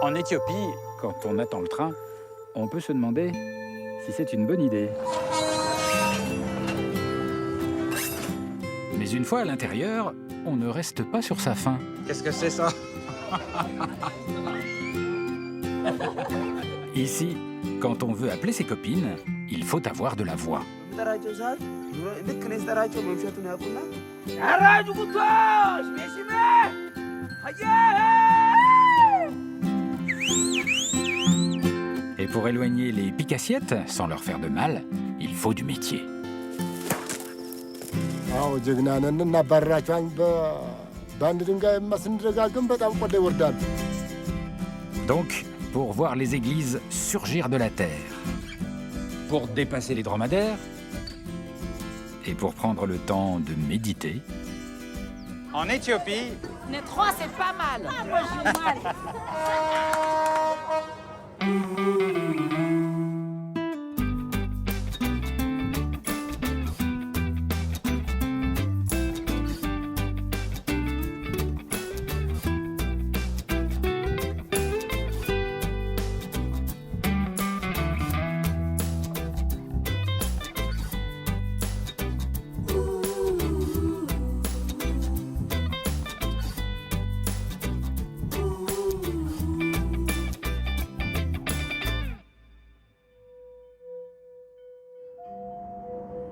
En Éthiopie, quand on attend le train, on peut se demander si c'est une bonne idée. Mais une fois à l'intérieur, on ne reste pas sur sa faim. Qu'est-ce que c'est ça? Ici, quand on veut appeler ses copines, il faut avoir de la voix. Et pour éloigner les pique-assiettes, sans leur faire de mal, il faut du métier. Donc, pour voir les églises surgir de la terre, pour dépasser les dromadaires, et pour prendre le temps de méditer. En Éthiopie, Les 3, c'est pas mal. Ah, moi, j'ai mal.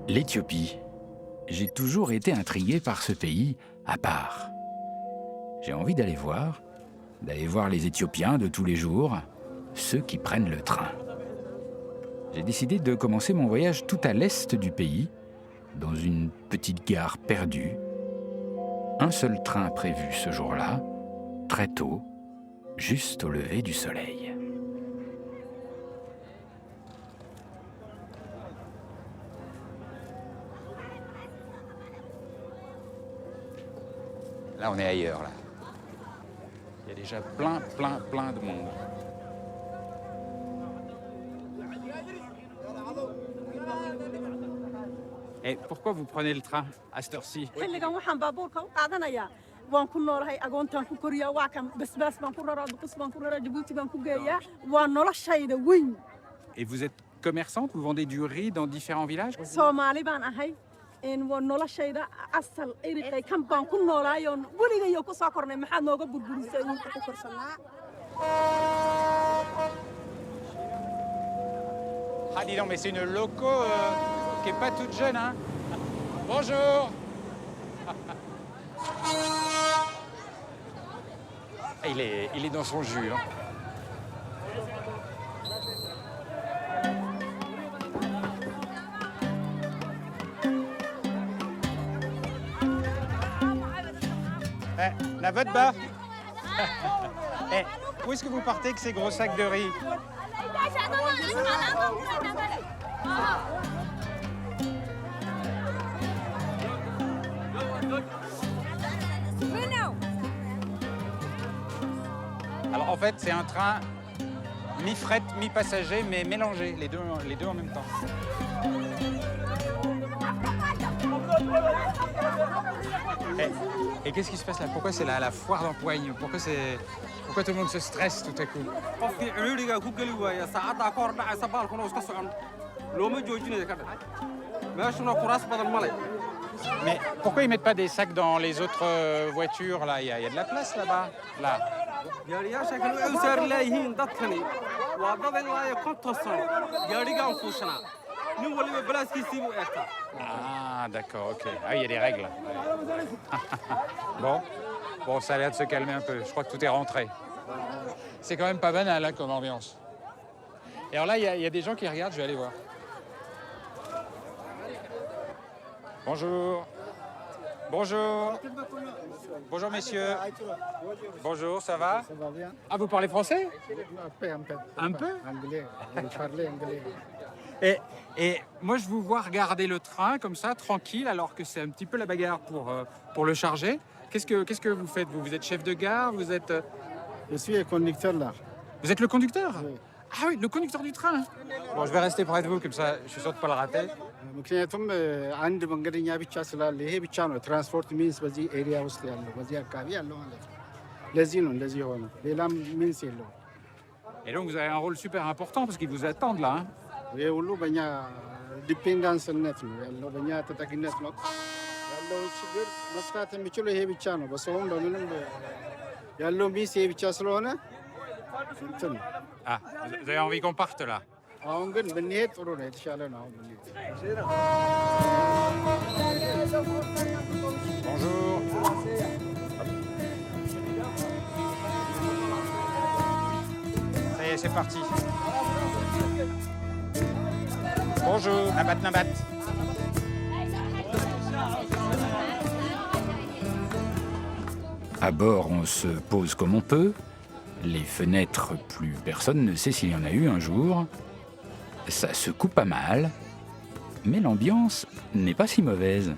L'Éthiopie. J'ai toujours été intrigué par ce pays à part. J'ai envie d'aller voir les Éthiopiens de tous les jours, ceux qui prennent le train. J'ai décidé de commencer mon voyage tout à l'est du pays, dans une petite gare perdue. Un seul train prévu ce jour-là, très tôt, juste au lever du soleil. là on est ailleurs là. Il y a déjà plein de monde. Et pourquoi vous prenez le train à cette heure-ci? waan ku noolahay agoontaan ku koriyaa waa kan basbaas baan ku raraa duqus baan ku raraa jabuuti baan ku geeyaa waa noloshayda weyn. Et vous êtes commerçante, vous vendez du riz dans différents villages? Soomaali baan ahay waa noloshayda asal iriqay kan baan ku noolaayoon weligayo ku soo kornay maxaad nooga burburisay wiilka ku korsanaa. Ah dis donc, mais c'est une loco qui est pas toute jeune, hein? Bonjour. Il est dans son jus. Hein. La vote bas. Où est-ce que vous partez avec ces gros sacs de riz? Alors en fait, c'est un train mi-fret, mi-passager, mais mélangé, les deux en même temps. Et qu'est-ce qui se passe là? Pourquoi c'est la foire d'empoigne? Pourquoi tout le monde se stresse tout à coup? Mais pourquoi ils mettent pas des sacs dans les autres voitures là? Il y a de la place là-bas. Là. Ah d'accord, ok. Ah il y a des règles. Bon, ça a l'air de se calmer un peu. Je crois que tout est rentré. C'est quand même pas banal hein, comme ambiance. Et alors là, il y a des gens qui regardent, je vais aller voir. Bonjour. Bonjour. Bonjour messieurs. Bonjour, ça va? Ça va bien? Ah, vous parlez français? Un peu. Un peu? Anglais. Je parlais anglais. Et moi, je vous vois regarder le train comme ça, tranquille, alors que c'est un petit peu la bagarre pour le charger. Qu'est-ce que vous faites? Vous êtes chef de gare? Vous êtes... Je suis un conducteur là. Vous êtes le conducteur? Oui. Ah oui, le conducteur du train. Bon, je vais rester près de vous, comme ça, je suis sûr de ne pas le rater. ምክንያቱም አንድ መንገደኛ ብቻ ስላለ ይሄ ብቻ ነው ትራንስፖርት ሚንስ በዚህ ኤሪያ ውስጥ ያለው በዚህ አካባቢ ያለው ማለት ነው። ለዚህ ነው እንደዚህ የሆነው። ሌላም ሚንስ የለውም። Et donc vous avez un rôle super important parce qu'ils vous attendent là. Hein. ይሄ ሁሉ በእኛ ዲፔንዳንስነት ነው ያለው፣ በእኛ ተጠቂነት ነው ያለው። ችግር መፍታት የሚችለው ይሄ ብቻ ነው። በሰውም በምንም ያለው ሚስ ይሄ ብቻ ስለሆነ እንትን ነው። Ah, vous avez envie qu'on parte là? አሁን ግን ብንሄድ ጥሩ ነው፣ የተሻለ ነው አሁን ብንሄድ። Bonjour. Ça y est, c'est parti. Bonjour, Nabat Nabat. À bord, on se pose comme on peut. Les fenêtres, plus personne ne sait s'il y en a eu un jour. Ça secoue pas mal, mais l'ambiance n'est pas si mauvaise.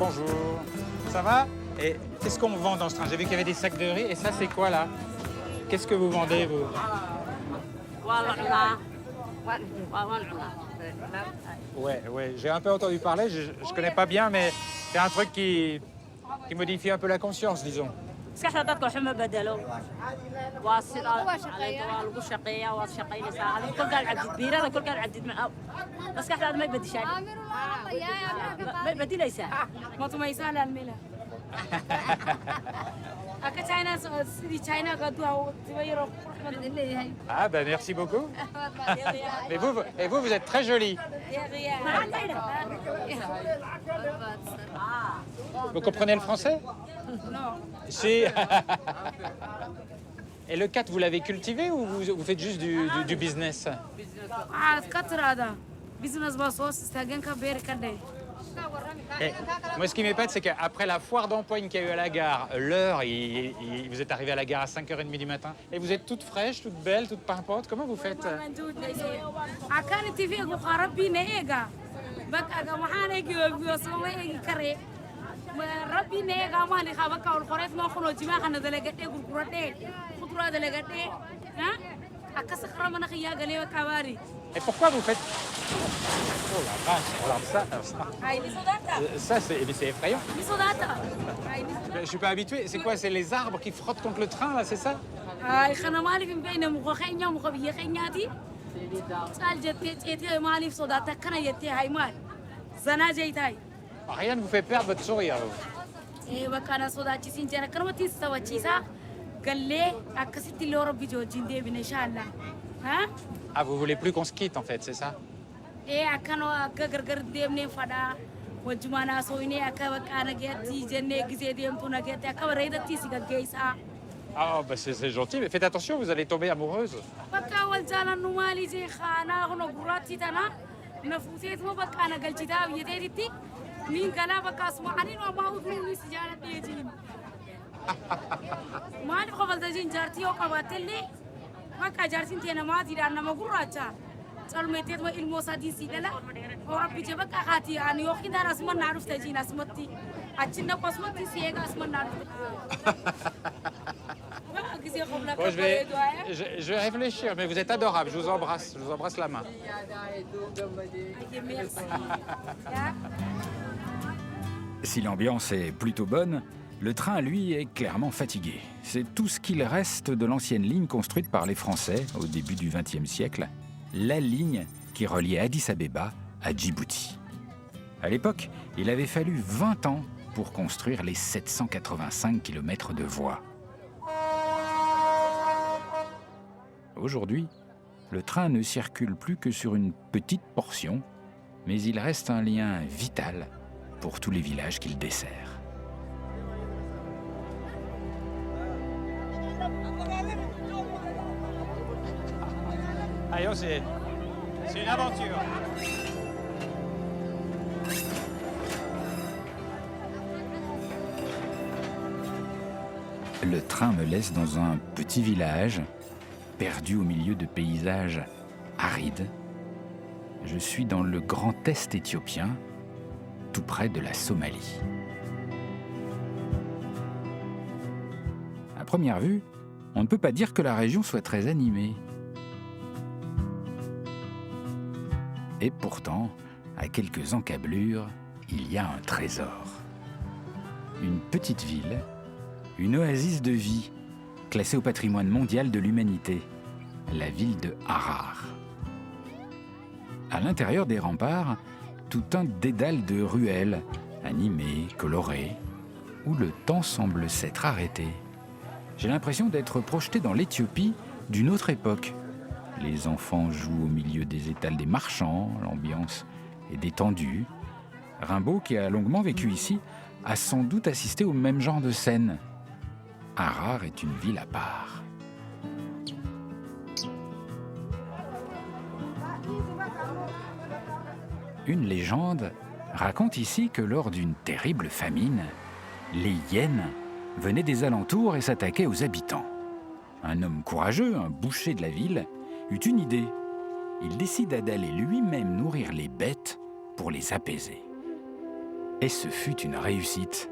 Bonjour. Ça va? Et qu'est-ce qu'on vend dans ce train? J'ai vu qu'il y avait des sacs de riz. Et ça, c'est quoi là? Qu'est-ce que vous vendez, vous? Ouais, j'ai un peu entendu parler. Je connais pas bien, mais c'est un truc qui modifie un peu la conscience, disons. maskaxda dadka waxa ma bedelo waa sida waa lagu shaqeeyaa waa shaqeynaysaa adiga kolkaan cabdid biirada kolkaan cabdid maskaxdaada may bedeshaan may bedelaysaa ma tumaysaa laalmela aka China sidii China ka duwa tibayro qurxan leeyahay. Ah ben merci beaucoup. Mais vous êtes très jolie. Vous comprenez le français? Non. Si. Et le 4, vous l'avez cultivé ou vous faites juste du business? Et moi, ce qui m'épate, c'est qu'après la foire d'empoigne qu'il y a eu à la gare, l'heure, vous êtes arrivé à la gare à 5h30 du matin, et vous êtes toute fraîche, toute belle, toute pimpante. Comment vous faites? Et pourquoi vous faites... Oh la vache, alors ça c'est effrayant. Je suis pas habitué. C'est quoi? C'est les arbres qui frottent contre le train, là, c'est ça? Rien ne vous fait perdre votre sourire, vous. Ah, vous voulez plus qu'on se quitte, en fait, c'est ça? Ah, bah c'est gentil, mais faites attention, vous allez tomber amoureuse. Bon, je vais réfléchir, mais vous êtes adorable, je vous embrasse la main. Si l'ambiance est plutôt bonne, le train, lui, est clairement fatigué. C'est tout ce qu'il reste de l'ancienne ligne construite par les Français au début du XXe siècle, la ligne qui reliait Addis Abeba à Djibouti. À l'époque, il avait fallu 20 ans pour construire les 785 km de voies. Aujourd'hui, le train ne circule plus que sur une petite portion, mais il reste un lien vital pour tous les villages qu'il dessert. Allez, c'est une aventure. Le train me laisse dans un petit village, perdu au milieu de paysages arides. Je suis dans le grand est éthiopien, tout près de la Somalie. À première vue, on ne peut pas dire que la région soit très animée. Et pourtant, à quelques encablures, il y a un trésor. Une petite ville, une oasis de vie, classée au patrimoine mondial de l'humanité, la ville de Harar. À l'intérieur des remparts, tout un dédale de ruelles, animées, colorées, où le temps semble s'être arrêté. J'ai l'impression d'être projeté dans l'Éthiopie d'une autre époque. Les enfants jouent au milieu des étals des marchands, l'ambiance est détendue. Rimbaud, qui a longuement vécu ici, a sans doute assisté au même genre de scène. Harar est une ville à part. Une légende raconte ici que lors d'une terrible famine, les hyènes venaient des alentours et s'attaquaient aux habitants. Un homme courageux, un boucher de la ville, eut une idée. Il décida d'aller lui-même nourrir les bêtes pour les apaiser. Et ce fut une réussite.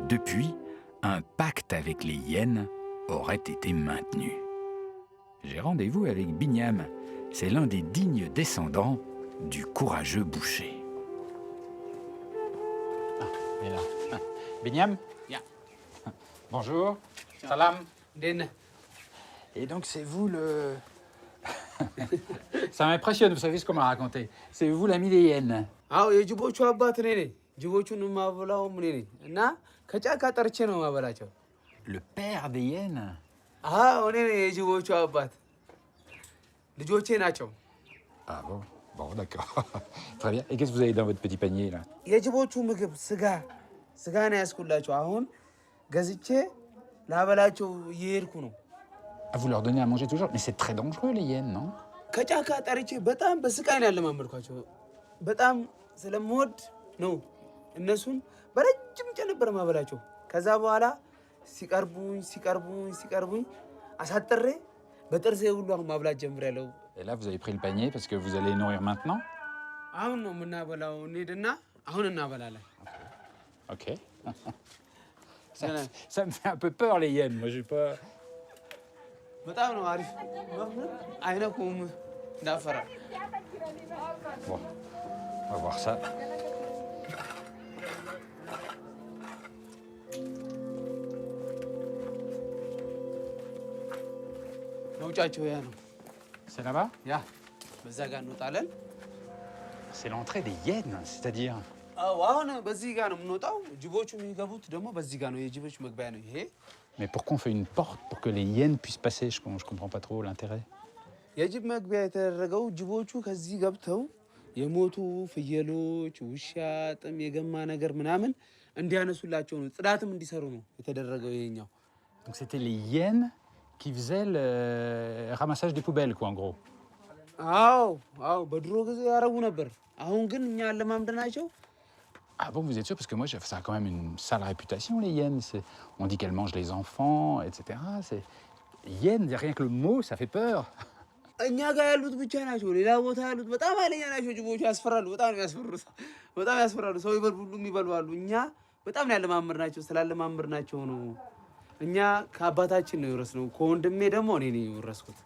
Depuis, un pacte avec les hyènes aurait été maintenu. J'ai rendez-vous avec Binyam. C'est l'un des dignes descendants du courageux boucher. Il est là. Binyam? Bonjour. Salam. Et donc c'est vous le... Ça m'impressionne, vous savez ce qu'on m'a raconté. C'est vous l'ami des hyènes. Ah oui, je vois tu as battu né. Je vois tu nous m'as volé au mouline. Na, kacha katarche no ma balacho. Le père des hyènes? Ah, on est je vois tu as battu. Le joche nacho. Ah bon? Bon, d'accord. Très bien. Et qu'est-ce que vous avez dans votre petit panier, là? Je vois tu me gib sga. Sga na yaskulacho. Ahon gaziche la balacho yerku no. Ah, vous leur donnez à manger toujours? Mais c'est très dangereux, les hyènes, non? kacha katarche በጣም በስቃይ ነው ያለማመድኳቸው በጣም ስለምወድ ነው እነሱን በረጅም ጨ ነበር ማበላቸው ከዛ በኋላ ሲቀርቡኝ አሳጥሬ በጥርሴ ሁሉ አሁን ማብላት ጀምሬያለሁ Et là, vous avez pris le panier parce que vous allez les nourrir maintenant? አሁን ነው የምናበላው እንሂድና አሁን እናበላለን Ok. Ça me fait un peu peur, les hyènes. Moi, j'ai pas... በጣም ነው አሪፍ አይነኩም እንዳፈራ Bon, on va voir ça. መውጫቸው ያ ነው C'est là-bas? ያ በዛ ጋር እንወጣለን C'est l'entrée des hyènes, c'est-à-dire... አሁን በዚህ ጋር ነው የምንወጣው ጅቦቹ የሚገቡት ደግሞ በዚህ ጋር ነው የጅቦች መግቢያ ነው ይሄ Mais pourquoi on fait une porte pour que les hyènes puissent passer? Je comprends pas trop l'intérêt. የጅብ መግቢያ የተደረገው ጅቦቹ ከዚህ ገብተው የሞቱ ፍየሎች ውሻ ጥም የገማ ነገር ምናምን እንዲያነሱላቸው ነው ጽዳትም እንዲሰሩ ነው የተደረገው ይሄኛው Donc c'était les hyènes qui faisaient le ramassage des poubelles, quoi, en gros. አዎ በድሮ ጊዜ ያረጉ ነበር አሁን ግን እኛ ለማምደናቸው Ah bon, vous êtes sûr? Parce que moi, ça a quand même une sale réputation, les hyènes. On dit qu'elles mangent les enfants, etc. Hyène, rien que le mot, ça fait peur. እኛ ጋር ያሉት ብቻ ናቸው ሌላ ቦታ ያሉት በጣም ኃይለኛ ናቸው ጅቦቹ ያስፈራሉ በጣም ያስፈራሉ ሰው ሁሉም ይበላሉ እኛ በጣም ነው ያለማመድናቸው ስላለማመድናቸው ነው እኛ ከአባታችን ነው የወረስነው ከወንድሜ ደግሞ እኔ ነኝ የወረስኩት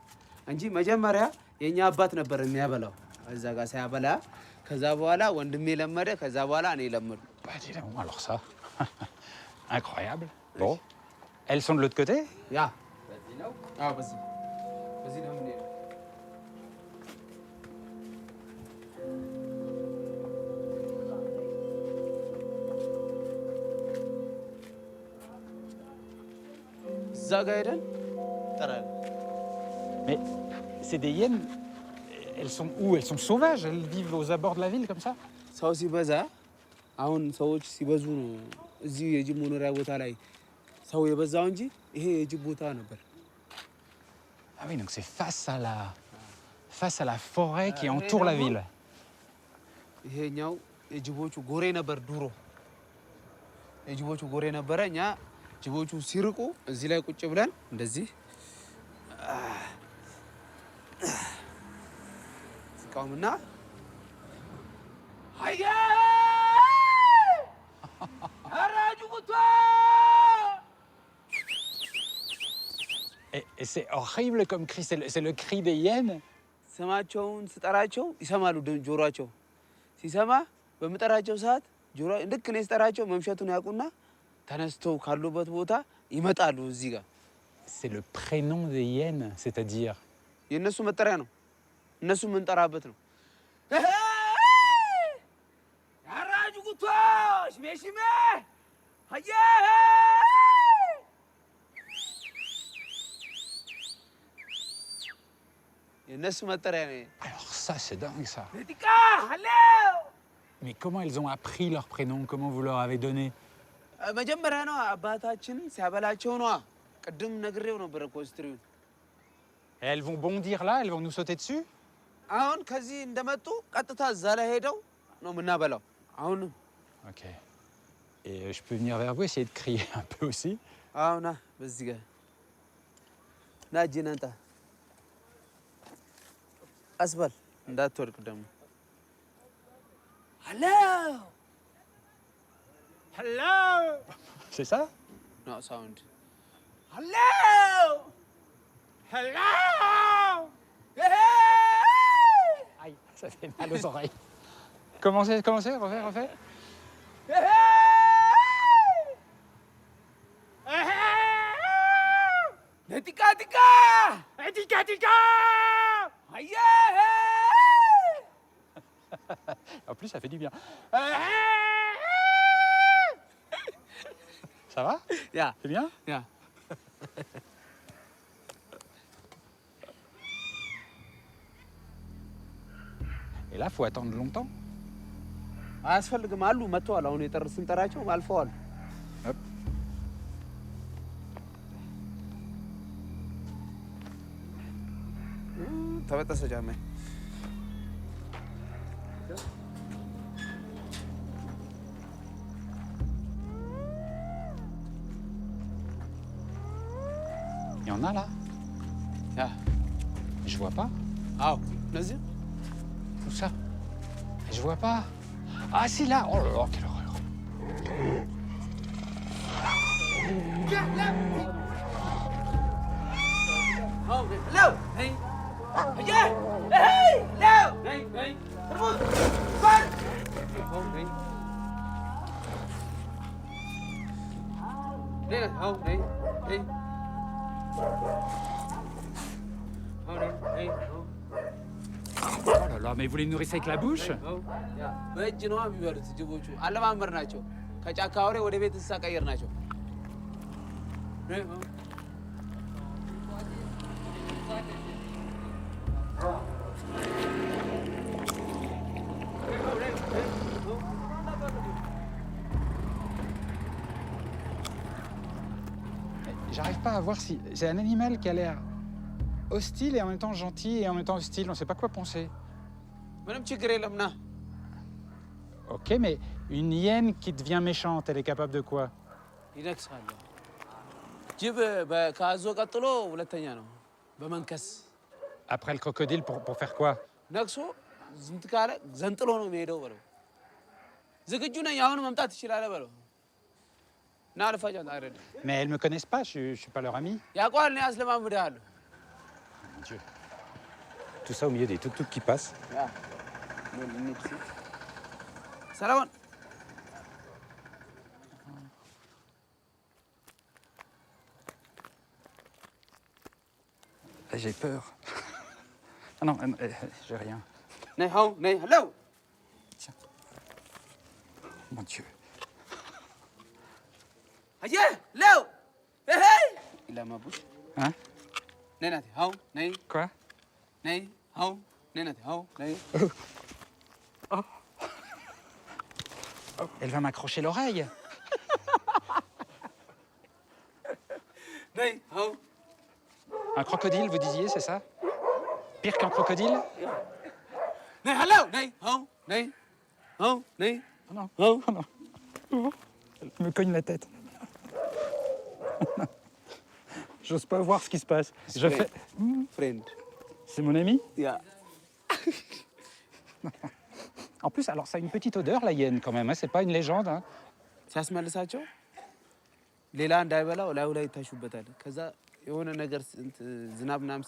እንጂ መጀመሪያ የኛ አባት ነበር የሚያበላው እዛ ጋር ሲያበላ ከዛ በኋላ ወንድሜ ለመደ ከዛ በኋላ እኔ ለመዱ Bah dis donc, alors ça, incroyable. Bon, elles sont de l'autre côté? ያ በዚህ ነው የምንሄደው እዛ ጋር ሄደን እንጠራለን Mais c'est des hyènes, elles sont où? Elles sont sauvages, elles vivent aux abords de la ville comme ça? ሰው ሲበዛ አሁን ሰዎች ሲበዙ ነው እዚህ የጅብ መኖሪያ ቦታ ላይ ሰው የበዛው እንጂ ይሄ የጅብ ቦታ ነበር Ah oui, donc c'est face à la forêt qui entoure la ville. ይሄኛው የጅቦቹ ጎሬ ነበር ድሮ የጅቦቹ ጎሬ ነበረ እኛ ጅቦቹ ሲርቁ እዚህ ላይ ቁጭ ብለን እንደዚህ ስቃውምና ሃያ አራጁ ቁጣ Et c'est horrible comme cri, c'est le cri des hyènes. ስማቸውን ስጠራቸው ይሰማሉ ጆሮአቸው ሲሰማ በመጠራቸው ሰዓት ጆሮ ልክ እኔ ስጠራቸው መምሸቱን ያውቁና ተነስተው ካሉበት ቦታ ይመጣሉ እዚህ ጋር C'est le prénom des hyènes, c'est-à-dire... የእነሱ መጠሪያ ነው። እነሱ የምንጠራበት ነው። ያራጁ ጉቶሽ ቤሽሜ አየ የእነሱ መጠሪያ ነው። Alors ça, c'est dingue, ça. ኔቲካ አለ Mais comment elles ont appris leur prénom? Comment vous leur avez donné? መጀመሪያ ነው አባታችን ሲያበላቸው ነው። ቅድም ነግሬው ነበር እኮ ስትሪውን። Et elles vont bondir là? Elles vont nous sauter dessus? አሁን ከዚህ እንደመጡ ቀጥታ እዛ ላይ ሄደው ነው የምናበላው። አሁን Ok. Et je peux venir vers vous, essayer de crier un peu aussi? አሁን በዚህ ጋር ና እጅህን አንጣ። አስበል እንዳትወድቅ ደግሞ። ሄሎ Hello! C'est ça? ነው ሳውንድ። ሄሎ Hello! Aïe, ça fait mal aux oreilles. Commencez, refais. ኔቲካ ቲካ Tika! አየ En plus, ça fait du bien. Ça va? ያ C'est bien? ያ Et là, faut attendre longtemps. አያስፈልግም አሉ መጥተዋል። አሁን ስንጠራቸው አልፈዋል። Hop. ተበጠሰ ጫማዬ። Il y en a là? ያ Je vois pas. አዎ እነዚህ Où ça? Je vois pas. Ah, si, là. Oh là là, quelle horreur. ለው ነይ አየ ነይ ለው ነይ ነይ ተርቦት ባል ነይ ነይ አው ነይ ነይ አው ነይ ነይ Oh là là, mais vous les nourrissez avec la bouche? በእጅ ነው የሚበሉት ጅቦቹ። አለማመር ናቸው። ከጫካ አውሬ ወደ ቤት እንስሳ ቀየር ናቸው። J'arrive pas à voir si... C'est un animal qui a l'air hostile et en même temps gentil et en même temps hostile. On sait pas quoi penser. ምንም ችግር የለም ና። Ok, mais une hyène qui devient méchante, elle est capable de quoi? ይነክሳሉ። ጅብ ከአዞ ቀጥሎ ሁለተኛ ነው በመንከስ። Après le crocodile, pour faire quoi? ነክሶ ዝንት ካለ ዘንጥሎ ነው የሚሄደው በለው። ዝግጁ ነኝ አሁን መምጣት ትችላለህ በለው። ና አልፋጃት አይደል። Mais elles me connaissent pas, je suis pas leur ami. ያውቀዋል እኔ አስለማምድሃለሁ። Mon Dieu. Tout ça au milieu des tuk-tuk qui passent. ሰላም J'ai peur. Ah non, j'ai rien. ነይ ሀው ነይ ሄሎ Mon Dieu. አየ ለው እሄይ ኢላማቡሽ Hein? ነይ ናቲ ሀው ነይ Quoi? ነይ ሀው ነይ ናቲ ሀው ነይ Elle va m'accrocher l'oreille. ነይ ሀው Un crocodile, vous disiez, c'est ça? Pire qu'un crocodile? ነይ ሄሎ ነይ ሀው ነይ ሀው ነይ Oh non, ሀው oh non. Elle me cogne la tête. J'ose pas voir ce qui se passe. Je fais... ፍሬንድ C'est mon ami? ያ En plus, alors ça a une petite odeur, la hyène, quand même. Hein? C'est pas une légende. Hein? ሲያስመልሳቸው ሌላ እንዳይበላው ላዩ ላይ ይታሹበታል። ከዛ የሆነ ነገር ዝናብ ምናምን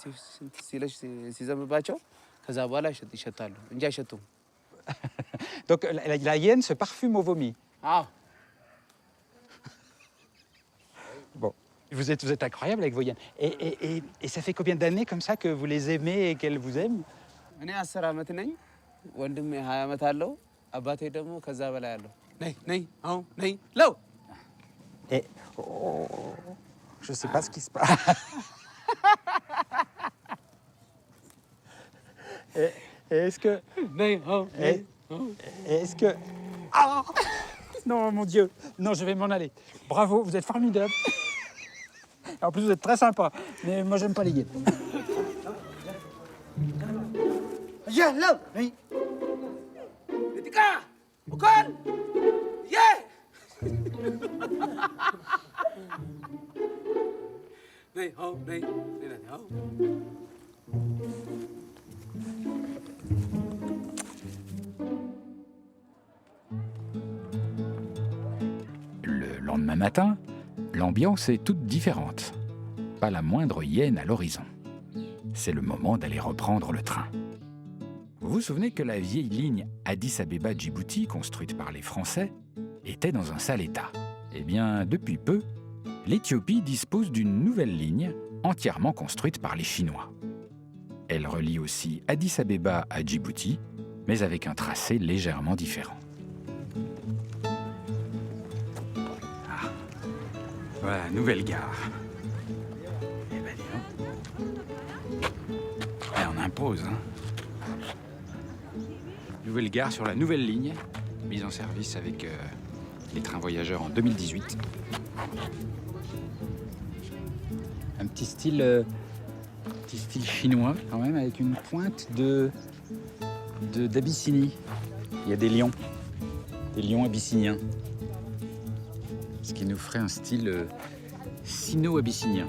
ሲለሽ ሲዘንብባቸው ከዛ በኋላ ይሸታሉ እንጂ አይሸቱም። Donc la hyène se parfume au vomi. አዎ Bon, Vous êtes incroyable avec vos hyènes. Et ça fait combien d'années comme ça que vous les aimez et qu'elles vous aiment? እኔ 10 ዓመት ነኝ። ወንድሜ 20 ዓመት አለው። አባቴ ደግሞ ከዛ በላይ አለው። ነይ አሁን ነይ ለው Et je sais pas ce qui se passe. et est-ce que est-ce que ah non mon Dieu, non je vais m'en aller. Bravo, vous êtes formidable. En plus vous êtes très sympa, mais moi j'aime pas les guides. ለው ነይ ልጥቃ ኦኮን የ ነይ አሁን ነይ አሁን Le lendemain matin, l'ambiance est toute différente. Pas la moindre hyène à l'horizon. C'est le moment d'aller reprendre le train. Vous vous souvenez que la vieille ligne Addis Abeba-Djibouti, construite par les Français, était dans un sale état. Eh bien, depuis peu, l'Éthiopie dispose d'une nouvelle ligne entièrement construite par les Chinois. Elle relie aussi Addis Abeba à Djibouti, mais avec un tracé légèrement différent. Ah, voilà, nouvelle gare. Eh ben, dis donc. Eh, on impose, hein. Nouvelle gare sur la nouvelle ligne, mise en service avec les trains voyageurs en 2018. Un petit style chinois quand même, avec une pointe d'Abyssinie. Il y a des lions abyssiniens. Ce qui nous ferait un style sino-abyssinien.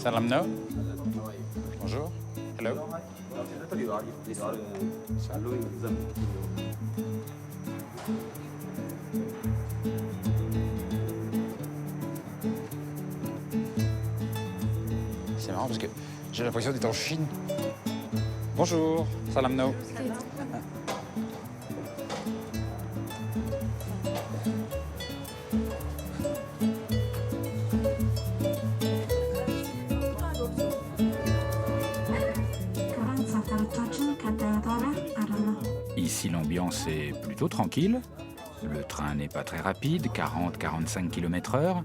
Salam no. Bonjour. Hello. C'est marrant parce que j'ai l'impression d'être en Chine. Bonjour. Salam no. Ici, l'ambiance est plutôt tranquille. Le train n'est pas très rapide, 40-45 km/h,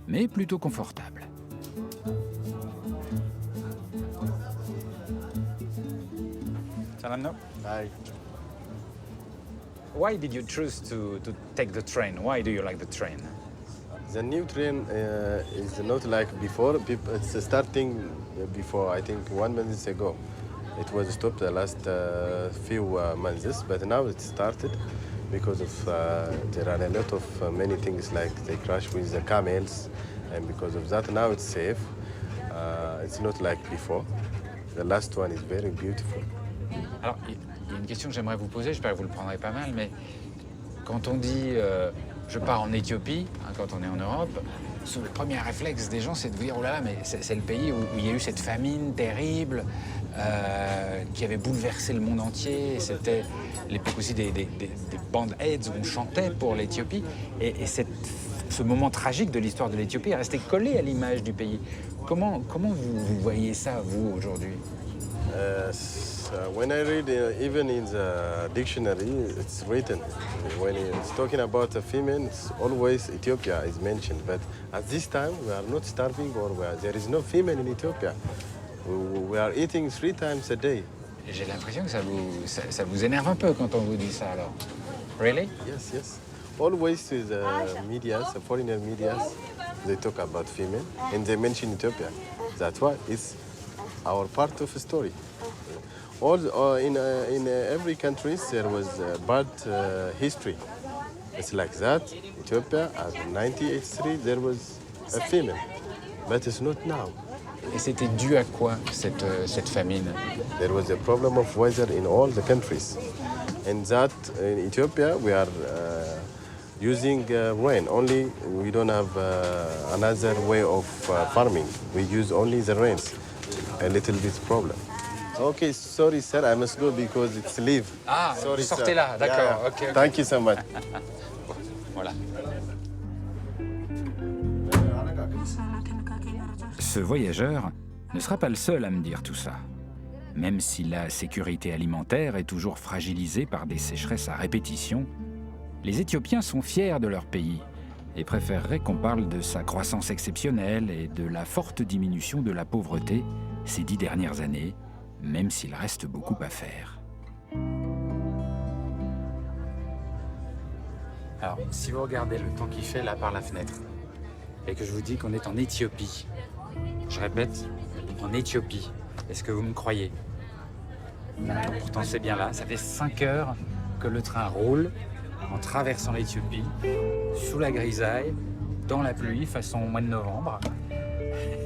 mais plutôt confortable. Salam no. Hi. Why did you choose to take the train? Why do you like the train? The new train is not like before. It's starting before, I think, 1 month ago. It was stopped the last few months, but now it started because of there are a lot of many things like they crash with the camels, and because of that now it's safe. It's not like before. The last one is very beautiful. Alors, il y a une question que j'aimerais vous poser, j'espère que vous le prendrez pas mal, mais quand on dit je pars en Éthiopie, hein, quand on est en Europe, le premier réflexe des gens, c'est de vous dire oh là là, mais c'est le pays où il y a eu cette famine terrible qui avait bouleversé le monde entier. C'était l'époque aussi des bandes AIDS où on chantait pour l'Éthiopie. Et ce moment tragique de l'histoire de l'Éthiopie est resté collé à l'image du pays. Comment vous voyez ça, vous, aujourd'hui? When I read, even in the dictionary, it's written. When it's talking about a female, it's always Ethiopia is mentioned. But at this time, we are not starving, or there is no female in Ethiopia. We are eating 3 times a day. J'ai l'impression que ça vous énerve un peu quand on vous dit ça, alors. Really? Yes, yes. Always with the medias, the foreigner medias, they talk about female, and they mention Ethiopia. That's why it's our part of the story. In every country there was bad history. It's like that. Ethiopia, in 1983, there was a famine, but it's not now. Et c'était dû à quoi, cette famine? There was a problem of weather in all the countries. And that, in Ethiopia, we are using rain. Only we don't have another way of farming. We use only the rains. A little bit problem. Okay, sorry, sir. I must go because it's leave. Ah, sorry, sortez sir. là, d'accord. Yeah, yeah. Ok, ok. Thank you so much. Voilà. Ce voyageur ne sera pas le seul à me dire tout ça. Même si la sécurité alimentaire est toujours fragilisée par des sécheresses à répétition, les Éthiopiens sont fiers de leur pays et préféreraient qu'on parle de sa croissance exceptionnelle et de la forte diminution de la pauvreté ces 10 dernières années, même s'il reste beaucoup à faire. Alors, si vous regardez le temps qu'il fait là par la fenêtre, et que je vous dis qu'on est en Éthiopie, je répète, en Éthiopie, est-ce que vous me croyez? Pourtant c'est bien là, ça fait 5 heures que le train roule en traversant l'Éthiopie, sous la grisaille, dans la pluie, façon mois de novembre.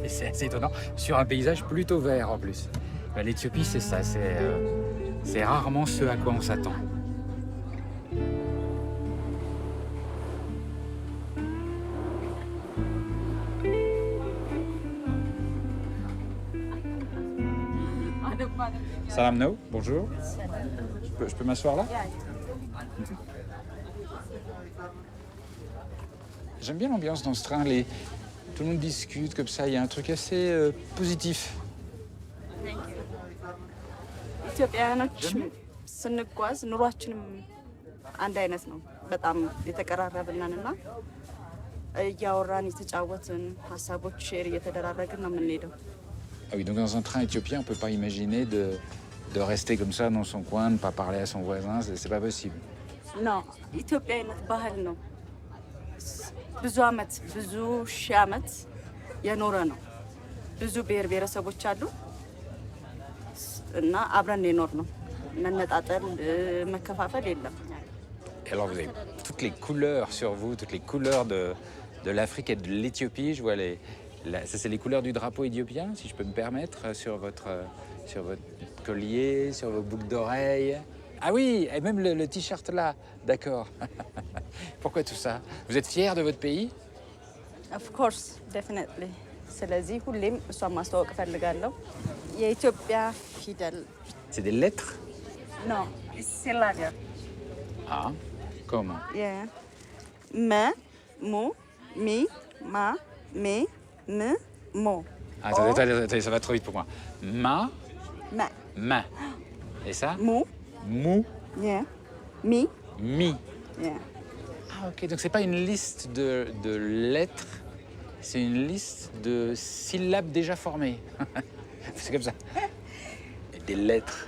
Et c'est assez étonnant, sur un paysage plutôt vert en plus. Ben, l'Éthiopie c'est ça, c'est rarement ce à quoi on s'attend. Salam No, bonjour. Je peux m'asseoir là? J'aime bien l'ambiance dans ce train. Tout le monde discute comme ça. Il y a un truc assez positif. ኢትዮጵያውያኖች ስንጓዝ ኑሯችንም አንድ አይነት ነው። በጣም የተቀራረብነንና እያወራን የተጫወትን ሀሳቦች ሼር እየተደራረግን ነው የምንሄደው። Ah oui, donc dans un train éthiopien, on ne peut pas imaginer de rester comme ça dans son coin, de ne pas parler à son voisin, c'est pas possible. Non, ኢትዮጵያዊነት ባህል ነው። ብዙ ዓመት ብዙ ሺህ ዓመት የኖረ ነው። ብዙ ብሔር ብሔረሰቦች አሉ እና አብረን የኖር ነው። መነጣጠል መከፋፈል የለም። Et alors vous avez toutes les couleurs sur vous, toutes les couleurs de l'Afrique et de l'Éthiopie. Je vois ça c'est les couleurs du drapeau éthiopien, si je peux me permettre, sur votre collier, sur vos boucles d'oreilles. Ah oui, et même le t-shirt là, d'accord. Pourquoi tout ça? Vous êtes fiers de votre pays? Of course, definitely. ስለዚህ ሁሌም እሷን ማስተዋወቅ እፈልጋለሁ። የኢትዮጵያ ፊደል C'est des lettres? ነው ሲላገር Ah, comment? መ ሙ ሚ ማ ሜ ም ሞ Ah, attendez, ça va trop vite pour moi. መ Ma. Et ça? ሙ Mou. ሚ Mi. Ah ok, donc c'est pas une liste de lettres, c'est une liste de syllabes déjà formées. C'est comme ça. Des lettres,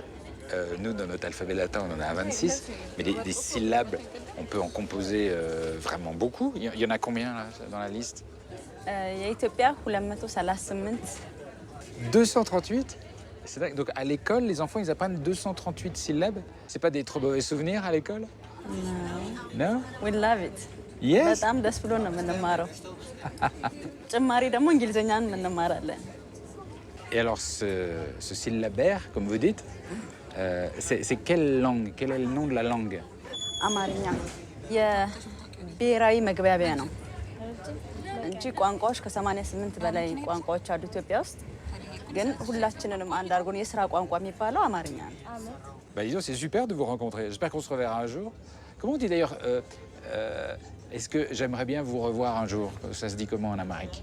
nous dans notre alphabet latin on en a 26, mais des syllabes, on peut en composer vraiment beaucoup. Il y en a combien là dans la liste? የኢትዮጵያ 238 238? C'est dingue. Donc à l'école, les enfants ils apprennent 238 syllabes? C'est pas des trop mauvais souvenirs à l'école? Non? we love it. Yes? በጣም ደስ ብሎ ነው የምንማረው። ጭማሪ ደግሞ እንግሊዘኛን እንማራለን። Et alors, ce syllabaire, comme vous dites, c'est quelle langue? Quel est le nom de la langue? አማርኛ የብሔራዊ መግባቢያ ነው እንጂ ቋንቋዎች ከ88 በላይ ቋንቋዎች አሉ ኢትዮጵያ ውስጥ። ግን ሁላችንንም አንድ አድርጎን የስራ ቋንቋ የሚባለው አማርኛ ነው። Bah, disons, c'est super de vous rencontrer. J'espère qu'on se reverra un jour. Comment on dit d'ailleurs est-ce que j'aimerais bien vous revoir un jour? Ça se dit comment en amérique?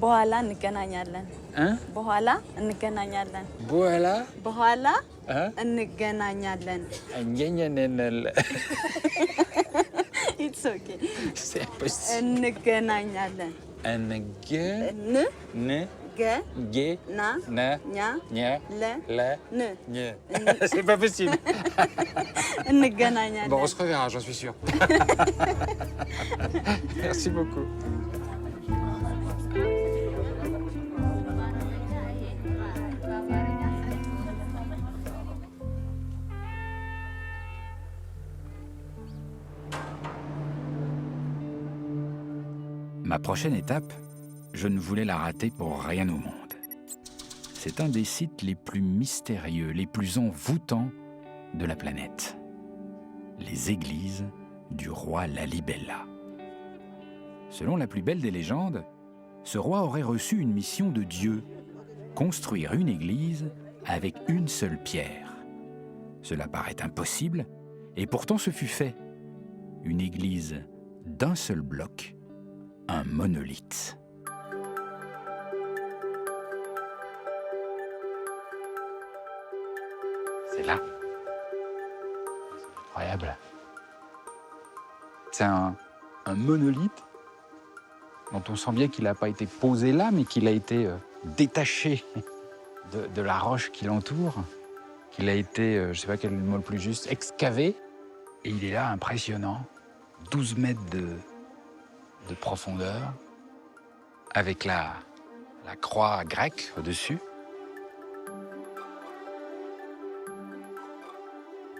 በኋላ እንገናኛለን። Hein? በኋላ እንገናኛለን። Voilà. በኋላ Hein? እንገናኛለን። It's okay. C'est impossible. እንገናኛለን። ና ኛ ለ ን C'est pas possible. እንገናኛለን። Bon, on se reverra, j'en suis sûr. Merci beaucoup. Ma prochaine étape, je ne voulais la rater pour rien au monde. C'est un des sites les plus mystérieux, les plus envoûtants de la planète. Les églises du roi Lalibela. Selon la plus belle des légendes, ce roi aurait reçu une mission de Dieu, construire une église avec une seule pierre. Cela paraît impossible, et pourtant ce fut fait. Une église d'un seul bloc, un monolithe. C'est là. Incroyable. C'est un monolithe dont on sent bien qu'il n'a pas été posé là, mais qu'il a été détaché de la roche qui l'entoure, qu'il a été, je ne sais pas quel est le mot le plus juste, excavé. Et il est là, impressionnant, 12 mètres de profondeur, avec la croix grecque au-dessus.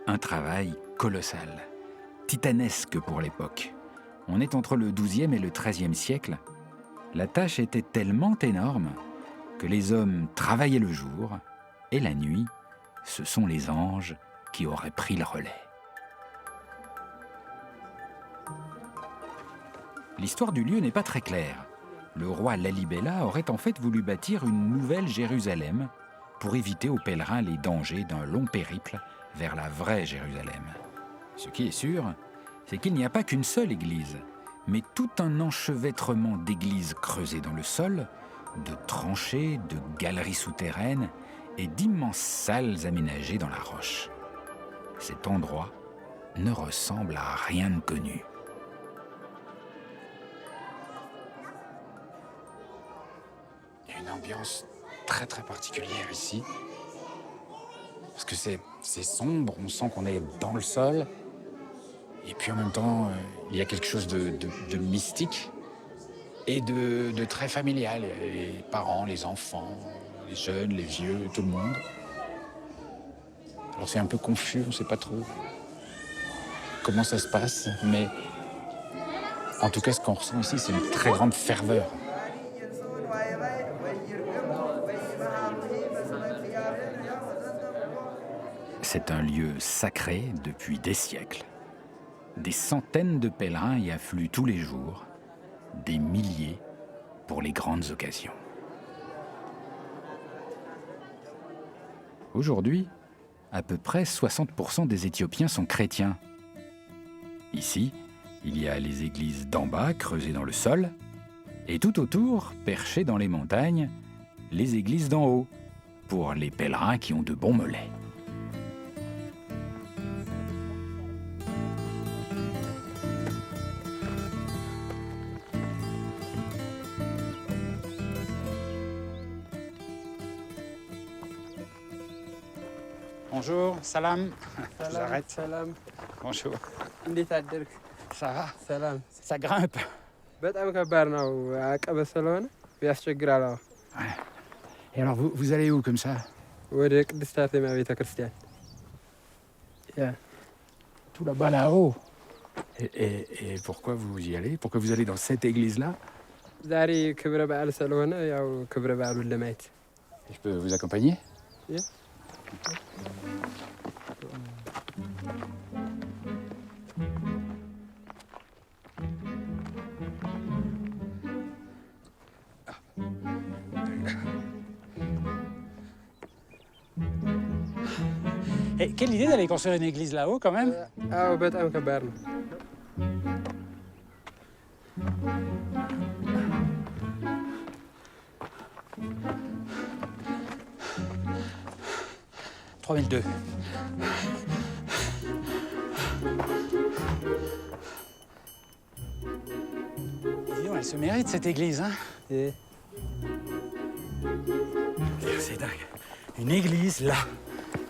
Un travail colossal, titanesque pour l'époque. On est entre le XIIe et le XIIIe siècle. La tâche était tellement énorme que les hommes travaillaient le jour et la nuit, ce sont les anges qui auraient pris le relais. L'histoire du lieu n'est pas très claire. Le roi Lalibela aurait en fait voulu bâtir une nouvelle Jérusalem pour éviter aux pèlerins les dangers d'un long périple vers la vraie Jérusalem. Ce qui est sûr, c'est qu'il n'y a pas qu'une seule église, mais tout un enchevêtrement d'églises creusées dans le sol, de tranchées, de galeries souterraines et d'immenses salles aménagées dans la roche. Cet endroit ne ressemble à rien de connu. Il y a une ambiance très très particulière ici. Parce que c'est sombre, on sent qu'on est dans le sol. Et puis en même temps, il y a quelque chose de mystique et de très familial. Les parents, les enfants, les jeunes, les vieux, tout le monde. Alors c'est un peu confus, on ne sait pas trop comment ça se passe. Mais en tout cas, ce qu'on ressent ici, c'est une très grande ferveur. C'est un lieu sacré depuis des siècles. Des centaines de pèlerins y affluent tous les jours, des milliers pour les grandes occasions. Aujourd'hui, à peu près 60% des Éthiopiens sont chrétiens. Ici, il y a les églises d'en bas creusées dans le sol, et tout autour, perchées dans les montagnes, les églises d'en haut, pour les pèlerins qui ont de bons mollets. Bonjour, salam. Je vous arrête. ሰላም Bonjour. እንዴት አደርክ? Ça va? ሰላም Ça grimpe. በጣም ከባድ ነው አቀበት ስለሆነ ያስቸግራል። አዎ Et alors, vous allez où comme ça? ወደ ቅድስት አርሴማ ቤተ ክርስቲያን Tout là-bas, là-haut. Et pourquoi vous y allez? Pourquoi vous allez dans cette église-là? ዛሬ ክብረ በዓል ስለሆነ ያው ክብረ በዓሉን ለማየት Je peux vous accompagner? Et quelle idée d'aller construire une église là-haut quand même? አዎ በጣም ከባድ ነው። « 3002. Dis donc, elle se mérite cette église, hein? C'est dingue. Une église là,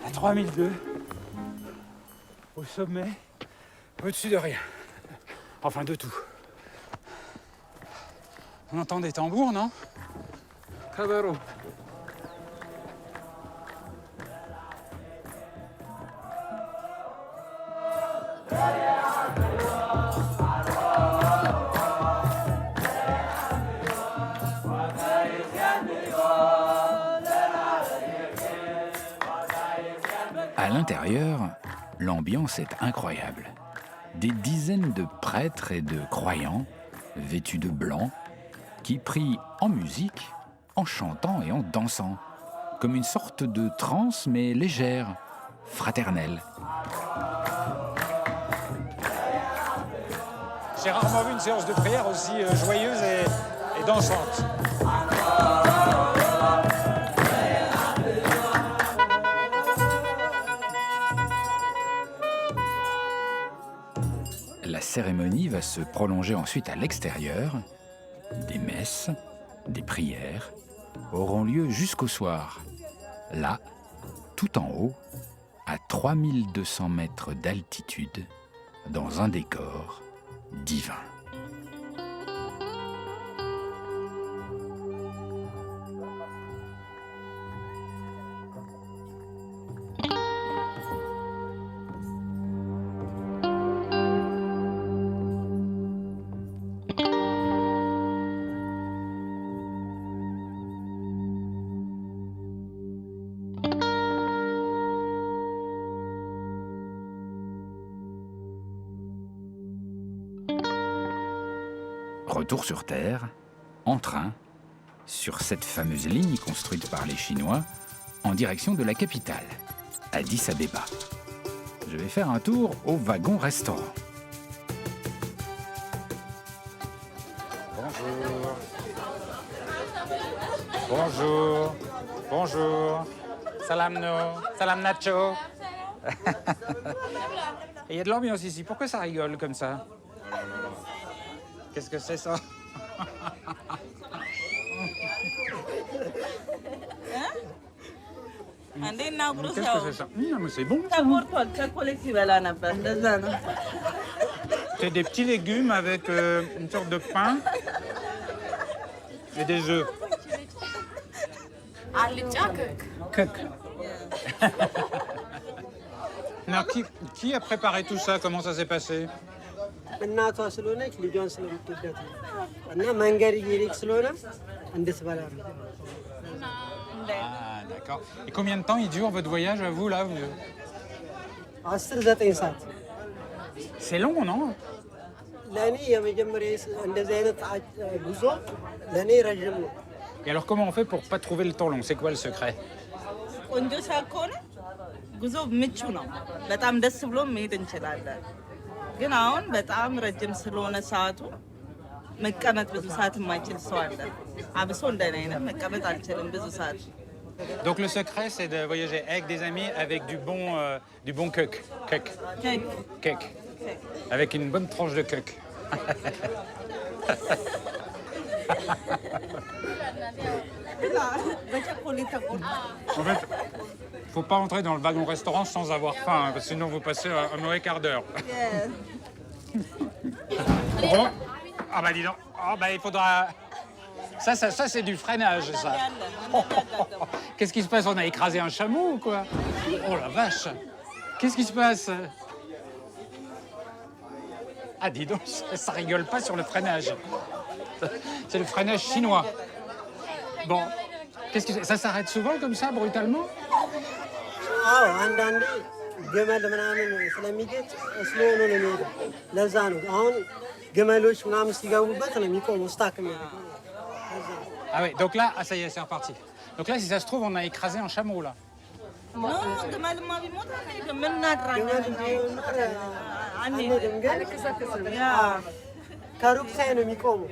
à 3002, au sommet, au-dessus de rien. Enfin, de tout. On entend des tambours, non? ከበሮ À l'intérieur, l'ambiance est incroyable. Des dizaines de prêtres et de croyants, vêtus de blanc, qui prient en musique, en chantant et en dansant, comme une sorte de transe, mais légère, fraternelle. J'ai rarement vu une séance de prière aussi joyeuse et dansante. La cérémonie va se prolonger ensuite à l'extérieur. Des messes, des prières auront lieu jusqu'au soir. Là, tout en haut, à 3200 mètres d'altitude, dans un décor divin. Retour sur Terre, en train, sur cette fameuse ligne construite par les Chinois, en direction de la capitale, Addis Abeba. Je vais faire un tour au wagon-restaurant. Bonjour. Bonjour. Bonjour. Salam no. Salam nacho. Il y a de l'ambiance ici. Pourquoi ça rigole comme ça? Qu'est-ce que c'est ça? Qu'est-ce que c'est ça? Non, mais c'est bon. C'est des petits légumes avec une sorte de pain et des œufs. Cook. Alors, qui a préparé tout ça? Comment ça s'est passé? እናቷ ስለሆነች ልጇን ስለምትወዳት ነው እና መንገድ እየሄደች ስለሆነ እንድትበላ ነው። Ah, d'accord. Et combien de temps il dure votre voyage à vous, là? 10-9 ሰዓት C'est long, non? ለእኔ የመጀመሪያ እንደዚህ አይነት ጉዞ ለእኔ ረዥም ነው። Et alors, comment on fait pour pas trouver le temps long? C'est quoi le secret? ቆንጆ ሰዓት ከሆነ ጉዞ ምቹ ነው። በጣም ደስ ብሎ መሄድ እንችላለን። ግን አሁን በጣም ረጅም ስለሆነ ሰዓቱ መቀመጥ ብዙ ሰዓት የማይችል ሰው አለ። አብሶ እንደኔ አይነት መቀመጥ አልችልም ብዙ ሰዓት። Donc le secret, c'est de voyager avec des amis, avec du bon coq. Avec une bonne tranche de coq. En fait, faut pas entrer dans le wagon-restaurant sans avoir faim, hein, parce que sinon vous passez un mauvais quart d'heure. Bon. Ah bah dis donc, ah bah il faudra... Ça c'est du freinage, ça. Qu'est-ce qui se passe? On a écrasé un chameau ou quoi? Oh la vache! Qu'est-ce qui se passe? Ah dis donc, ça rigole pas sur le freinage. C'est le freinage chinois. Bon, qu'est-ce que ça s'arrête souvent comme ça, brutalement? አዎ አንዳንዴ ገመል ምናምን ስለሚገጭ ስሎው ነው የሚሄደው። ለዛ ነው አሁን ገመሎች ምናምን ሲገቡበት ነው የሚቆመው ስታክ የሚያደርገው። Ah oui, donc là, ah ça y est, c'est reparti. Donc là, si ça se trouve, on a écrasé un chameau, là. ግመልማ ቢሞት አንሄድም። ምን እናድራለን እንጂ አንሄድም። ግን ከሩቅ ሳይ ነው የሚቆመው።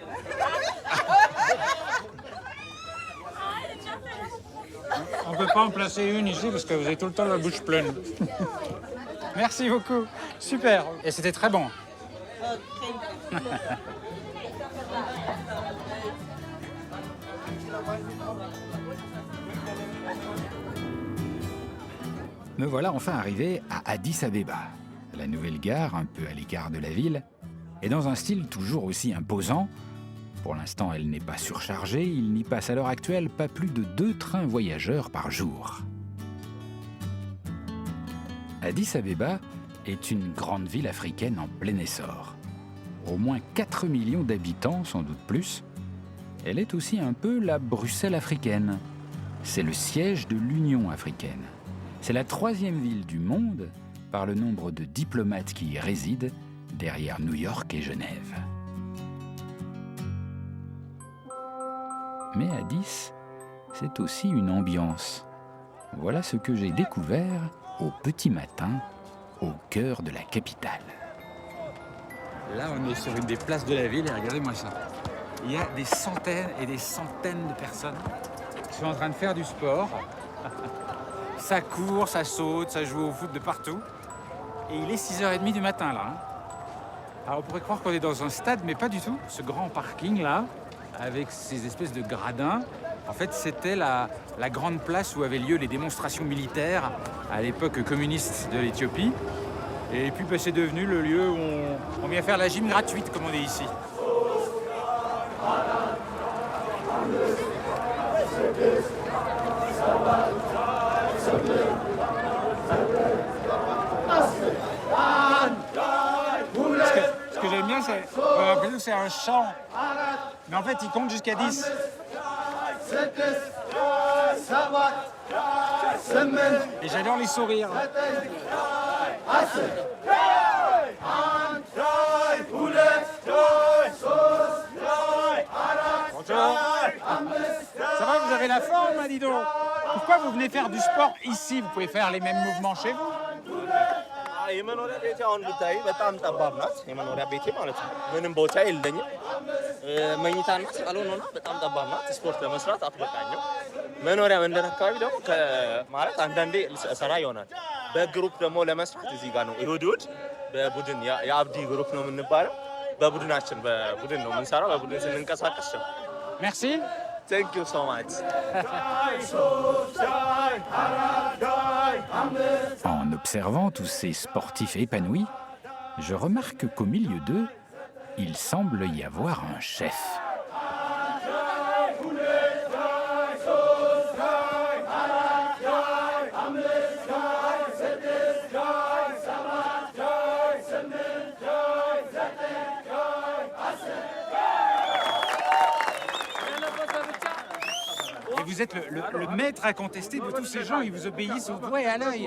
On ne peut pas en placer une ici parce que vous avez tout le temps la bouche pleine. Merci beaucoup. Super. Et c'était très bon. Me voilà enfin arrivé à Addis Abeba, la nouvelle gare un peu à l'écart de la ville, et dans un style toujours aussi imposant. Pour l'instant, elle n'est pas surchargée, il n'y passe à l'heure actuelle pas plus de 2 trains voyageurs par jour. Addis Abeba est une grande ville africaine en plein essor. Au moins 4 millions d'habitants, sans doute plus. Elle est aussi un peu la Bruxelles africaine. C'est le siège de l'Union africaine. C'est la 3e ville du monde par le nombre de diplomates qui y résident, derrière New York et Genève. Mais Addis, c'est aussi une ambiance, Voilà ce que j'ai découvert au petit matin, au cœur de la capitale. Là, on est sur une des places de la ville et regardez-moi ça. Il y a des centaines et des centaines de personnes qui sont en train de faire du sport. Ça court, ça saute, ça joue au foot de partout. Et il est 6h30 du matin là. Alors on pourrait croire qu'on est dans un stade, mais pas du tout. Ce grand parking là, avec ces espèces de gradins, en fait c'était la grande place où avaient lieu les démonstrations militaires à l'époque communiste de l'Éthiopie. Et puis bah, c'est devenu le lieu où on vient faire la gym gratuite, comme on dit ici. Ce que j'aime bien, c'est on a l'impression que c'est un chant. Mais en fait, il compte jusqu'à 10. Et j'adore les sourires. Bonjour. Ça va, vous avez la forme, hein, dis donc. Pourquoi vous venez faire du sport ici? Vous pouvez faire les mêmes mouvements chez vous. የመኖሪያ ቤቴ አሁን ብታይ በጣም ጠባብ ናት። የመኖሪያ ቤቴ ማለት ነው። ምንም ቦታ የለኝም። መኝታና ሳሎን ሆና በጣም ጠባብ ናት። ስፖርት ለመስራት አትበቃኝም። መኖሪያ መንደር አካባቢ ደግሞ ማለት አንዳንዴ ሰራ ይሆናል። በግሩፕ ደግሞ ለመስራት እዚህ ጋር ነው እሁድ በቡድን የአብዲ ግሩፕ ነው የምንባለው። በቡድናችን በቡድን ነው የምንሰራው። በቡድን ስንንቀሳቀስ ነው። Merci. Thank you so much. En observant tous ces sportifs épanouis, je remarque qu'au milieu d'eux, il semble y avoir un chef. Et vous êtes le maître incontesté de tous ces gens. Ils vous obéissent au doigt et à l'œil.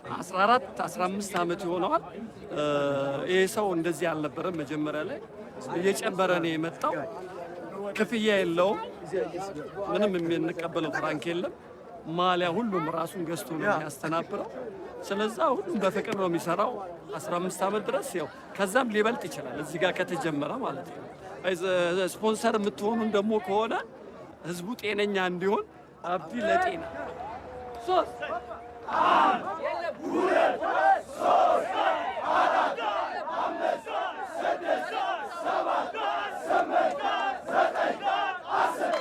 14-15 ዓመት ይሆነዋል። ይሄ ሰው እንደዚህ አልነበረም። መጀመሪያ ላይ እየጨመረ ነው የመጣው። ክፍያ የለውም። ምንም የምንቀበለው ፍራንክ የለም። ማሊያ ሁሉም ራሱን ገዝቶ ነው የሚያስተናብረው። ስለዚህ ሁሉም በፍቅር ነው የሚሰራው። 15 ዓመት ድረስ ያው ከዛም ሊበልጥ ይችላል እዚህ ጋር ከተጀመረ ማለት ነው። ስፖንሰር የምትሆኑን ደግሞ ከሆነ ህዝቡ ጤነኛ እንዲሆን አብዲ ለጤና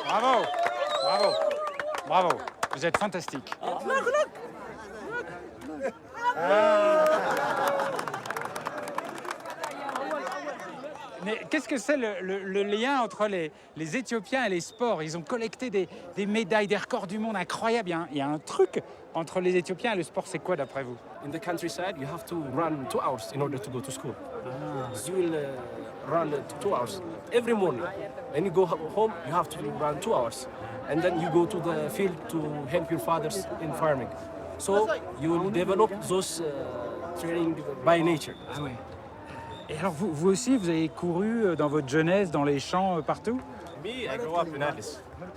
Bravo, bravo, bravo. Vous êtes fantastique. Mais qu'est-ce que c'est le lien entre les Éthiopiens et les sports? Ils ont collecté des médailles, des records du monde incroyables. Il y a un truc entre les Éthiopiens et le sport. C'est quoi d'après vous? In the countryside, you have to run 2 hours in order to go to school. You will run 2 hours every morning. When you go home, you have to run 2 hours. And then you go to the field to help your fathers in farming. So you will develop those training by nature. Ah ouais. Et alors vous aussi, vous avez couru dans votre jeunesse, dans les champs, partout? Me, I grew up in Addis.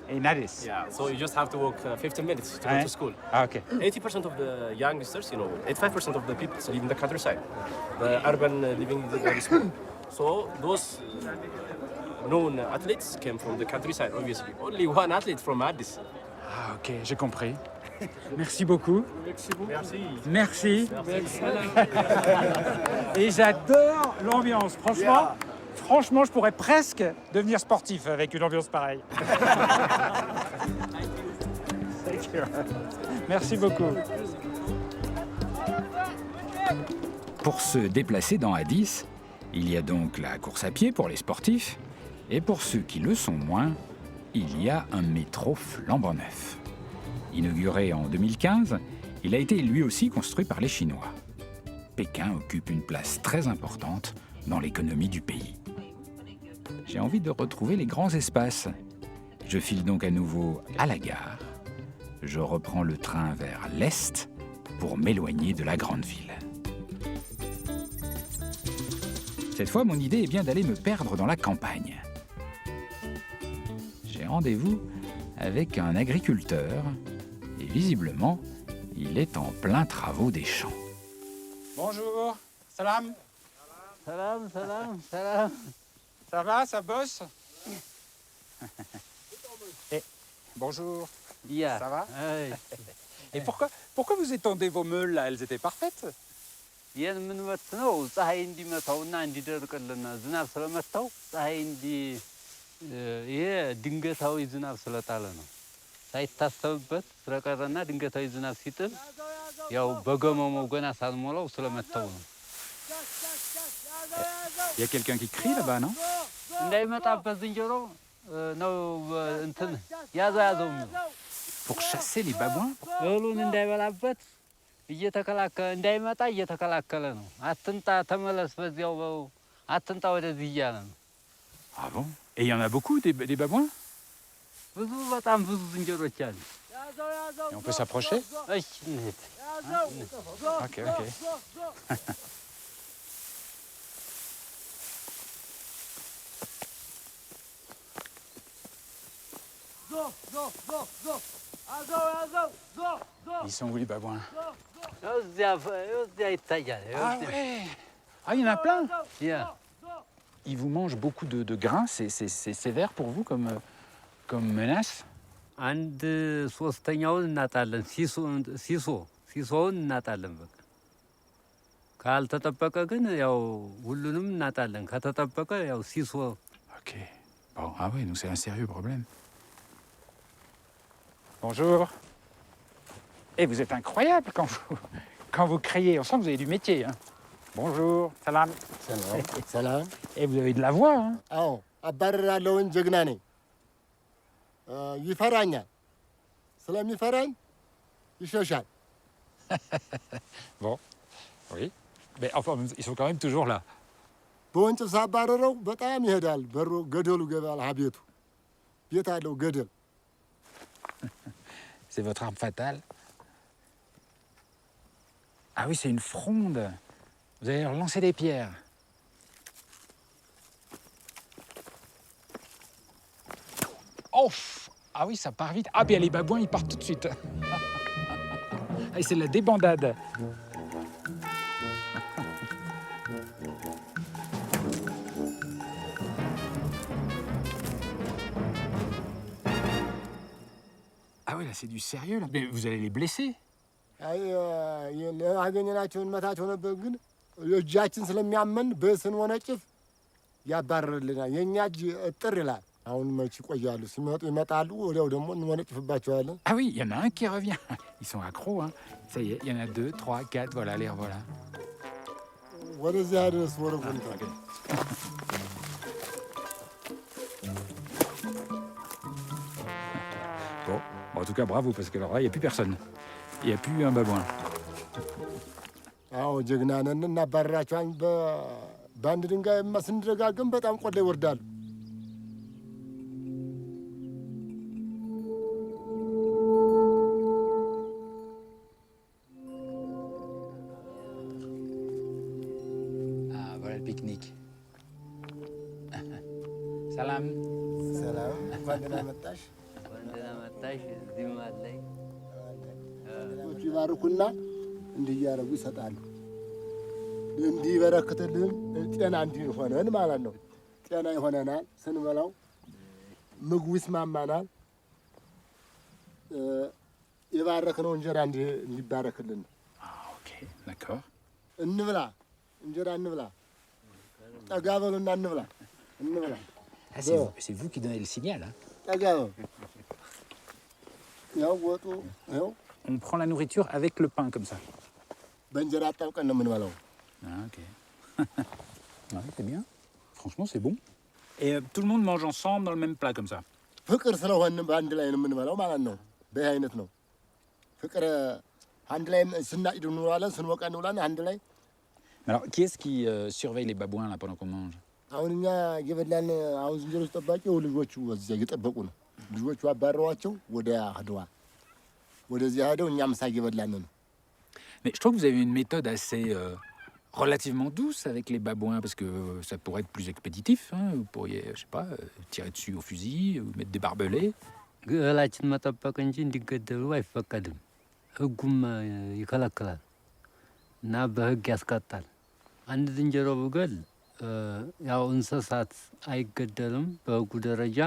In Addis? Yeah, so you just have to walk 15 minutes to go to school. Ah, okay. 80% of the youngsters, 85% of the people live in the countryside. The urban living is very small. So those known athletes came from the countryside, obviously. Only one athlete from Addis. Ah, ok, j'ai compris. Merci beaucoup. Merci. Merci. Et j'adore l'ambiance. Franchement, je pourrais presque devenir sportif avec une ambiance pareille. Merci beaucoup. Pour se déplacer dans Addis, il y a donc la course à pied pour les sportifs, et pour ceux qui le sont moins, il y a un métro flambant neuf. Inauguré en 2015, il a été lui aussi construit par les Chinois. Pékin occupe une place très importante dans l'économie du pays. J'ai envie de retrouver les grands espaces. Je file donc à nouveau à la gare. Je reprends le train vers l'est pour m'éloigner de la grande ville. Cette fois, mon idée est bien d'aller me perdre dans la campagne. J'ai rendez-vous avec un agriculteur et visiblement, il est en plein travaux des champs. Bonjour, salam. Salam, salam, salam. Ça va, ça bosse? Eh, bonjour. Yeah. Ça va? Hey. Et pourquoi vous étendez vos meules là? Elles étaient parfaites? ይህን የምንመትነው ፀሐይ እንዲመታውና እንዲደርቅልን ዝናብ ስለመታው ፀሐይ ይሄ ድንገታዊ ዝናብ ስለጣለ ነው። ሳይታሰብበት ስለቀረና ድንገታዊ ዝናብ ሲጥል ያው በገመመው ገና ሳልሞላው ስለመታው ነው። Il y a quelqu'un qui crie là-bas, non? እንዳይመጣበት ዝንጀሮ ነው እንትን ያዘው Pour chasser les babouins? እህሉን እንዳይበላበት እየተከላከለ እንዳይመጣ እየተከላከለ ነው። አትንጣ ተመለስ በዚያው አትንጣ ወደዚህ እያለ ነው። Ah bon? Et il y en a beaucoup des babouins? ብዙ በጣም ብዙ ዝንጀሮች አሉ። Et on peut s'approcher? እሺ እንሂድ። Ok, ok. Ils sont où les babouins? እዚያ ይታያል። Ah ouais! Ah, il y en a plein! ያ Ils vous mangent beaucoup de grains, c'est sévère pour vous comme menace? አንድ ሶስተኛውን እናጣለን። ሲሶውን እናጣለን። በቃ ካልተጠበቀ ግን ያው ሁሉንም እናጣለን። ከተጠበቀ ያው ሲሶ። Ok. Bon, ah oui, donc c'est un sérieux problème. Bonjour. Et vous êtes incroyable quand vous criez. On sent que vous avez du métier. Hein. Bonjour, salam. Salam. Salam. Et vous avez de la voix. Hein. አዎ አባርራለሁኝ። ጀግና ነኝ። ይፈራኛል። ስለሚፈራኝ ይሸሻል። Bon, oui. Mais enfin, ils sont quand même toujours là. በወንጭፍ ሳባረረው በጣም ይሄዳል። በሮ ገደሉ ገባል። ቤቱ ቤት አለው ገደል። C'est votre arme fatale. Ah oui, c'est une fronde. Vous allez leur lancer des pierres. Oh! Ah oui, ça part vite. Ah bien les babouins, ils partent tout de suite. Ah, c'est la débandade. Ah oui, là c'est du sérieux là. Mais vous allez les blesser. አይ አገኘናቸውን መታቸው ነበር፣ ግን እጃችን ስለሚያመን በስንወነጭፍ ያባረርልናል። የእኛ እጅ እጥር ይላል። አሁን መች ይቆያሉ። ሲመጡ ይመጣሉ፣ ወዲያው ደግሞ እንወነጭፍባቸዋለን። Ah oui, il y en a un qui revient. Ils sont accros, hein. Ça y est, il y en a 2, 3, 4, voilà, les revoilà. ወደዚያ ድረስ ወረጉንታል። Bon, en tout cas, bravo, parce que alors là, il n'y a plus personne. Il n'y a plus un babouin. አዎ ጀግና ነን። እናባረራቸዋለን። በአንድ ድንጋይ ስንደጋገም በጣም ቆላ ይወርዳሉ። Ah, voilà le pique-nique. Salam. ሰላም እንኳን ደህና መጣሽ። ወንደና መጣሽ። እዚህም አለኝ። ይባርኩና እንዲህ እያደረጉ ይሰጣሉ። እንዲህ በረክትልን ጤና እንዲሆነን ማለት ነው። ጤና ይሆነናል። ስንበላው ምግቡ ይስማማናል። የባረክነው እንጀራ እንዲባረክልን። Ok, d'accord. እንብላ፣ እንጀራ እንብላ። ጠጋ በሉና እንብላ፣ እንብላ። Ah, c'est vous qui donnez le signal. Hein. ጠጋ በሉ። ያው ወጡ ያው On prend la nourriture avec le pain comme ça. በእንጀራ አጣብቀን ነው የምንበላው። Ah, ok. Ouais, c'est bien. Franchement, c'est bon. Et tout le monde mange ensemble dans le même plat comme ça. ፍቅር ስለሆነ በአንድ ላይ ነው የምንበላው ማለት ነው። በዚህ አይነት ነው ፍቅር። አንድ ላይ ስናጭድ እንውላለን፣ ስንወቃ እንውላለን አንድ ላይ። Alors, qui est-ce qui surveille les babouins là pendant qu'on mange? አሁን እኛ እየበላን አሁን ዝንጀሮች ጠባቂው ልጆቹ እዚያ እየጠበቁ ነው። ልጆቹ አባረዋቸው ወዲያ ሄደዋል። ወደዚያ ሄደው እኛ ምሳ እየበላን ነው። Mais je trouve que vous avez une méthode assez relativement douce avec les babouins, parce que ça pourrait être plus expéditif. Hein. Vous pourriez, je sais pas, tirer dessus au fusil ou mettre des barbelés. እህላችን መጠበቅ እንጂ እንዲገደሉ አይፈቀድም። ሕጉም ይከለክላል እና በሕግ ያስቀጣል። አንድ ዝንጀሮ ብገል ያው እንስሳት አይገደልም በሕጉ ደረጃ።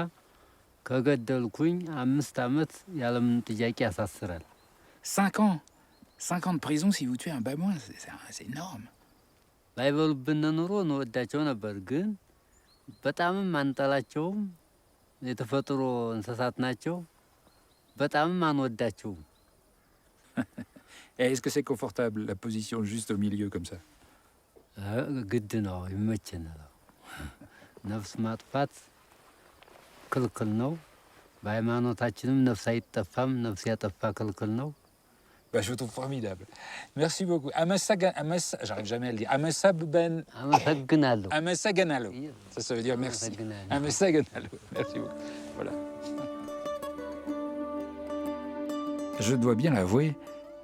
ከገደልኩኝ 5 ዓመት ያለምን ጥያቄ ያሳስራል። 5 ans 5 ans de prison si vous tuez un babouin, c'est énorme. ባይበሉብን ኑሮ እንወዳቸው ነበር፣ ግን በጣምም አንጠላቸውም። የተፈጥሮ እንስሳት ናቸው። በጣምም አንወዳቸውም። Et est-ce que c'est confortable, la position juste au milieu comme ça? ግድ ነው፣ ይመቸናል። ነፍስ ማጥፋት ክልክል ነው። በሃይማኖታችንም ነፍስ አይጠፋም፣ ነፍስ ያጠፋ ክልክል ነው። Bah, je vous trouve formidable. Merci beaucoup. J'arrive jamais à le dire. Amasaganalo. Ça veut dire merci. Amasaganalo. Merci beaucoup. Voilà. Je dois bien l'avouer,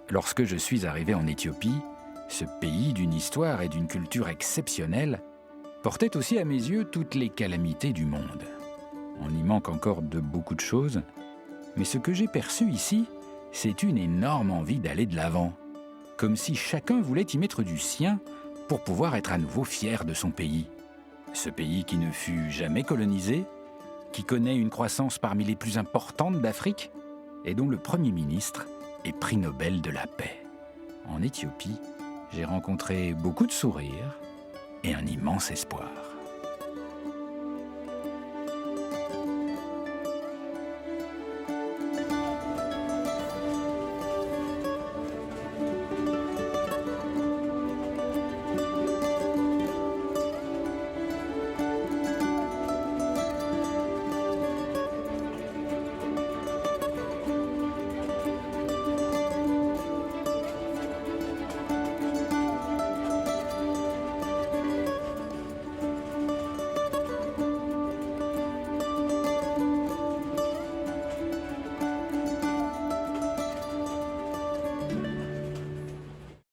lorsque je suis arrivé en Éthiopie, ce pays d'une histoire et d'une culture exceptionnelle portait aussi à mes yeux toutes les calamités du monde. On y manque encore de beaucoup de choses, mais ce que j'ai perçu ici, c'est une énorme envie d'aller de l'avant, comme si chacun voulait y mettre du sien pour pouvoir être à nouveau fier de son pays. Ce pays qui ne fut jamais colonisé, qui connaît une croissance parmi les plus importantes d'Afrique et dont le Premier ministre est prix Nobel de la paix. En Éthiopie, j'ai rencontré beaucoup de sourires et un immense espoir.